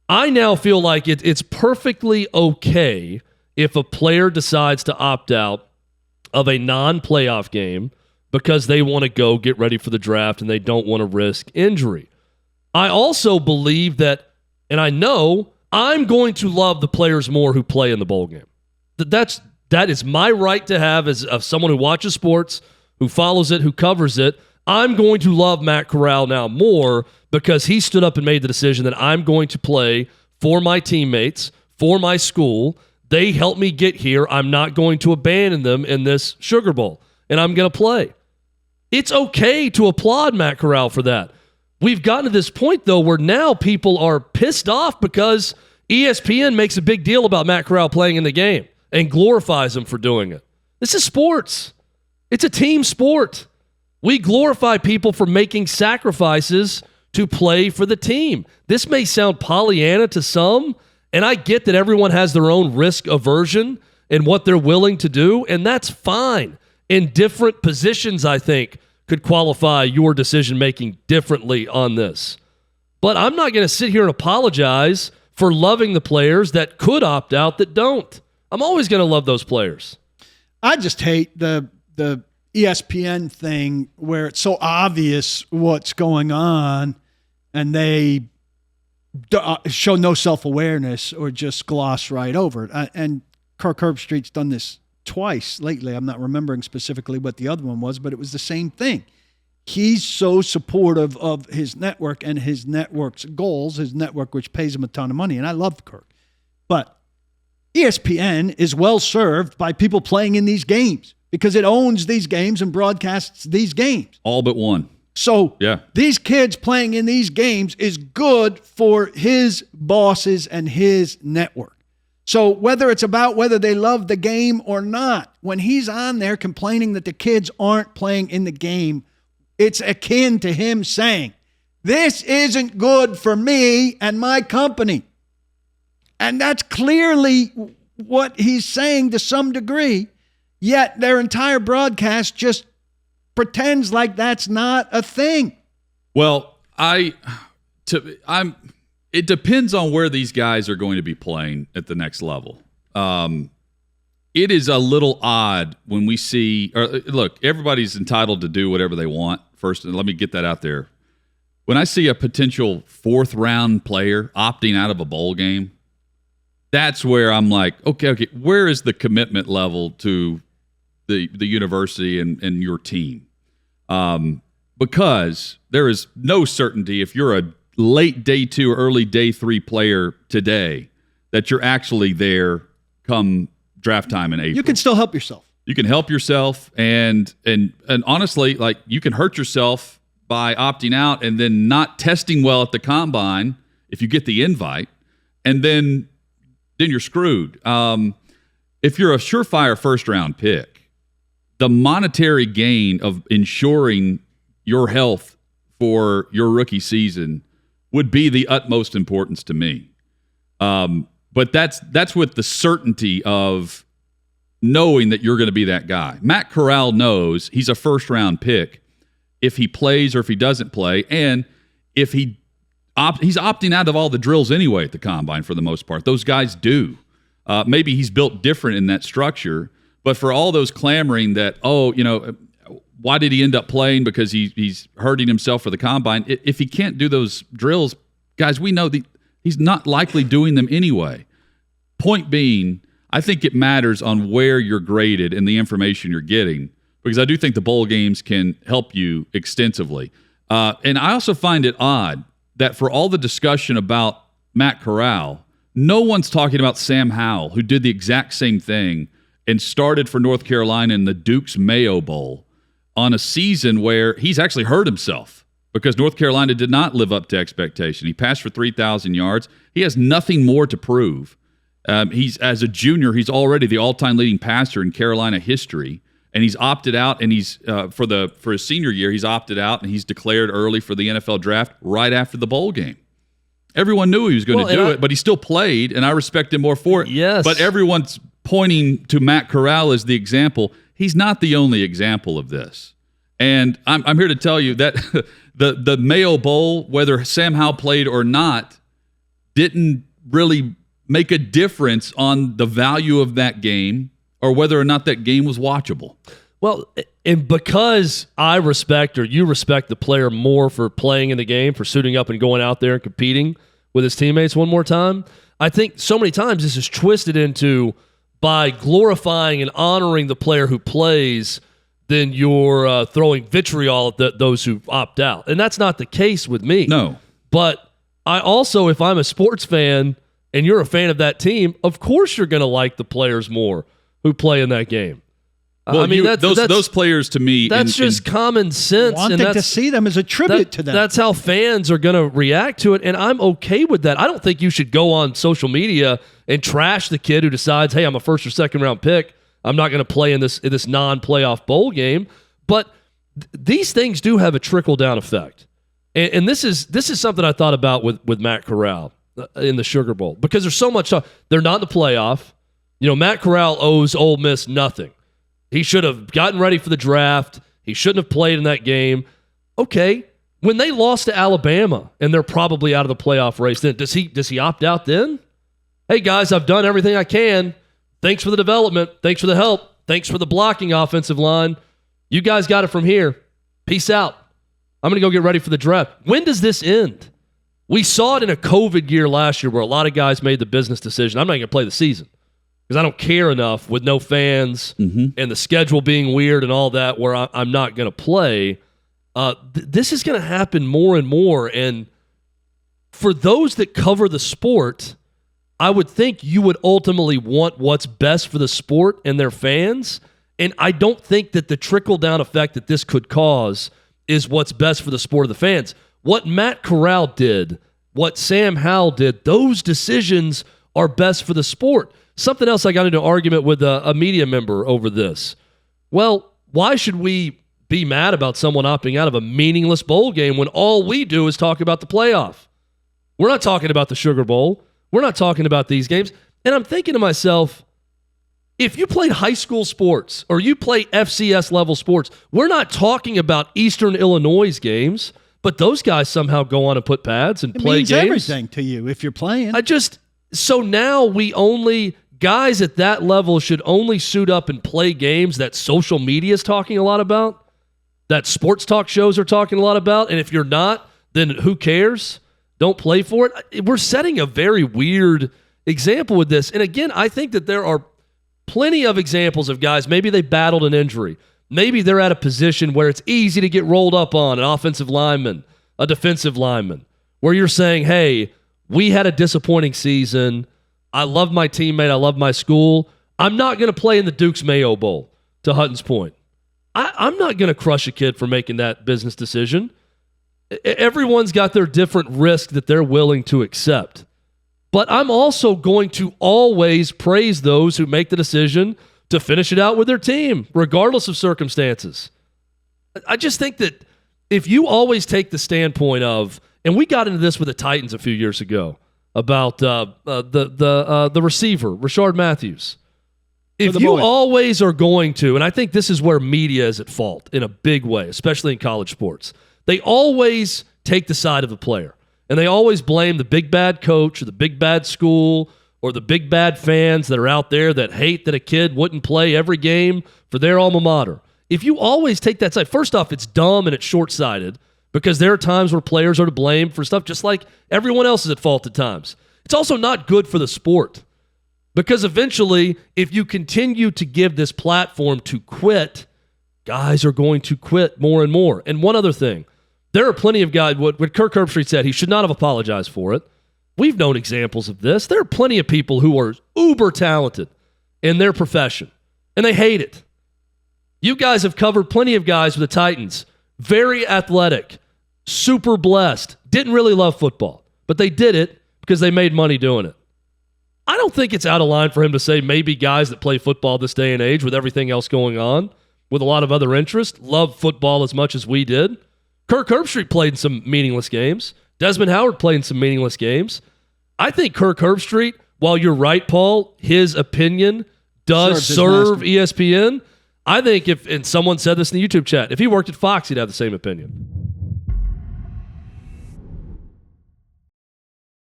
I now feel like it's perfectly okay if a player decides to opt out of a non-playoff game because they want to go get ready for the draft and they don't want to risk injury. I also believe that, and I know I'm going to love the players more who play in the bowl game. That is my right to have as someone who watches sports, who follows it, who covers it. I'm going to love Matt Corral now more because he stood up and made the decision that I'm going to play for my teammates, for my school. They helped me get here. I'm not going to abandon them in this Sugar Bowl, and I'm going to play. It's okay to applaud Matt Corral for that. We've gotten to this point, though, where now people are pissed off because ESPN makes a big deal about Matt Corral playing in the game and glorifies him for doing it. This is sports. It's a team sport. We glorify people for making sacrifices to play for the team. This may sound Pollyanna to some, and I get that everyone has their own risk aversion and what they're willing to do, and that's fine. In different positions, I think, could qualify your decision-making differently on this. But I'm not going to sit here and apologize for loving the players that could opt out that don't. I'm always going to love those players. I just hate the ESPN thing where it's so obvious what's going on and they show no self-awareness or just gloss right over it. And Kirk Herbstreit's done this twice lately. I'm not remembering specifically what the other one was, but it was the same thing. He's so supportive of his network and his network's goals, his network which pays him a ton of money, and I love Kirk. But ESPN is well served by people playing in these games because it owns these games and broadcasts these games. All but one. So yeah, these kids playing in these games is good for his bosses and his network. So whether it's about whether they love the game or not, when he's on there complaining that the kids aren't playing in the game, it's akin to him saying, this isn't good for me and my company. And that's clearly what he's saying to some degree, yet their entire broadcast just pretends like that's not a thing. Well, it depends on where these guys are going to be playing at the next level. It is a little odd when we see, look, everybody's entitled to do whatever they want. First, and let me get that out there. When I see a potential fourth-round player opting out of a bowl game, that's where I'm like, okay, where is the commitment level to the university and your team? Because there is no certainty if you're a late day 2, early day 3 player today that you're actually there come draft time in April. You can still help yourself. You can help yourself, and honestly, like, you can hurt yourself by opting out and then not testing well at the combine if you get the invite, and then you're screwed. If you're a surefire first-round pick, the monetary gain of ensuring your health for your rookie season would be the utmost importance to me. But that's with the certainty of knowing that you're going to be that guy. Matt Corral knows he's a first-round pick if he plays or if he doesn't play, and if he's opting out of all the drills anyway at the combine for the most part. Those guys do. Maybe he's built different in that structure, but for all those clamoring that, why did he end up playing because he's hurting himself for the combine? If he can't do those drills, guys, we know he's not likely doing them anyway. Point being, I think it matters on where you're graded and the information you're getting, because I do think the bowl games can help you extensively. And I also find it odd that for all the discussion about Matt Corral, no one's talking about Sam Howell, who did the exact same thing and started for North Carolina in the Duke's Mayo Bowl on a season where he's actually hurt himself because North Carolina did not live up to expectation. He passed for 3,000 yards. He has nothing more to prove. As a junior, he's already the all-time leading passer in Carolina history, and he's opted out. And he's for his senior year, he's opted out, and he's declared early for the NFL draft right after the bowl game. Everyone knew he was going to do it, but he still played, and I respect him more for it. Yes. But everyone's pointing to Matt Corral as the example. He's not the only example of this. And I'm here to tell you that the Mayo Bowl, whether Sam Howell played or not, didn't really make a difference on the value of that game or whether or not that game was watchable. Well, and because I respect, or you respect, the player more for playing in the game, for suiting up and going out there and competing with his teammates one more time, I think so many times this is twisted into, by glorifying and honoring the player who plays, then you're throwing vitriol at those who opt out. And that's not the case with me. No. But I also, if I'm a sports fan and you're a fan of that team, of course you're going to like the players more who play in that game. Well, I mean, those players, to me, that's just common sense. Wanting to see them as a tribute to them. That's how fans are going to react to it, and I'm okay with that. I don't think you should go on social media and trash the kid who decides, hey, I'm a first or second round pick, I'm not going to play in this non-playoff bowl game. But these things do have a trickle-down effect. And this is something I thought about with Matt Corral in the Sugar Bowl, because there's so much talk. They're not in the playoff. Matt Corral owes Ole Miss nothing. He should have gotten ready for the draft. He shouldn't have played in that game. Okay, when they lost to Alabama and they're probably out of the playoff race, then does he opt out then? Hey guys, I've done everything I can. Thanks for the development. Thanks for the help. Thanks for the blocking offensive line. You guys got it from here. Peace out. I'm going to go get ready for the draft. When does this end? We saw it in a COVID year last year where a lot of guys made the business decision. I'm not going to play the season because I don't care enough with no fans and the schedule being weird and all that, where I'm not going to play. This is going to happen more and more. And for those that cover the sport, I would think you would ultimately want what's best for the sport and their fans. And I don't think that the trickle-down effect that this could cause is what's best for the sport of the fans. What Matt Corral did, what Sam Howell did, those decisions are best for the sport. Something else, I got into an argument with a media member over this. Well, why should we be mad about someone opting out of a meaningless bowl game when all we do is talk about the playoff? We're not talking about the Sugar Bowl. We're not talking about these games. And I'm thinking to myself, if you played high school sports or you play FCS level sports, we're not talking about Eastern Illinois games, but those guys somehow go on and put pads and play games. It means everything to you if you're playing. So now guys at that level should only suit up and play games that social media is talking a lot about, that sports talk shows are talking a lot about, and if you're not, then who cares? Don't play for it. We're setting a very weird example with this. And again, I think that there are plenty of examples of guys, maybe they battled an injury. Maybe they're at a position where it's easy to get rolled up on, an offensive lineman, a defensive lineman, where you're saying, hey, we had a disappointing season. I love my teammate. I love my school. I'm not going to play in the Duke's Mayo Bowl, to Hutton's point. I'm not going to crush a kid for making that business decision. Everyone's got their different risk that they're willing to accept. But I'm also going to always praise those who make the decision to finish it out with their team, regardless of circumstances. I just think that if you always take the standpoint of, and we got into this with the Titans a few years ago about the receiver, Rashard Matthews. If you always are going to, and I think this is where media is at fault in a big way, especially in college sports, they always take the side of the player. And they always blame the big bad coach or the big bad school or the big bad fans that are out there that hate that a kid wouldn't play every game for their alma mater. If you always take that side, first off, it's dumb and it's short-sighted because there are times where players are to blame for stuff just like everyone else is at fault at times. It's also not good for the sport because eventually, if you continue to give this platform to quit, guys are going to quit more and more. And one other thing, there are plenty of guys, what Kirk Herbstreit said, he should not have apologized for it. We've known examples of this. There are plenty of people who are uber talented in their profession, and they hate it. You guys have covered plenty of guys with the Titans, very athletic, super blessed, didn't really love football, but they did it because they made money doing it. I don't think it's out of line for him to say maybe guys that play football this day and age with everything else going on, with a lot of other interests, love football as much as we did. Kirk Herbstreit played in some meaningless games. Desmond Howard played in some meaningless games. I think Kirk Herbstreit, while you're right, Paul, his opinion does serve ESPN. I think and someone said this in the YouTube chat, if he worked at Fox, he'd have the same opinion.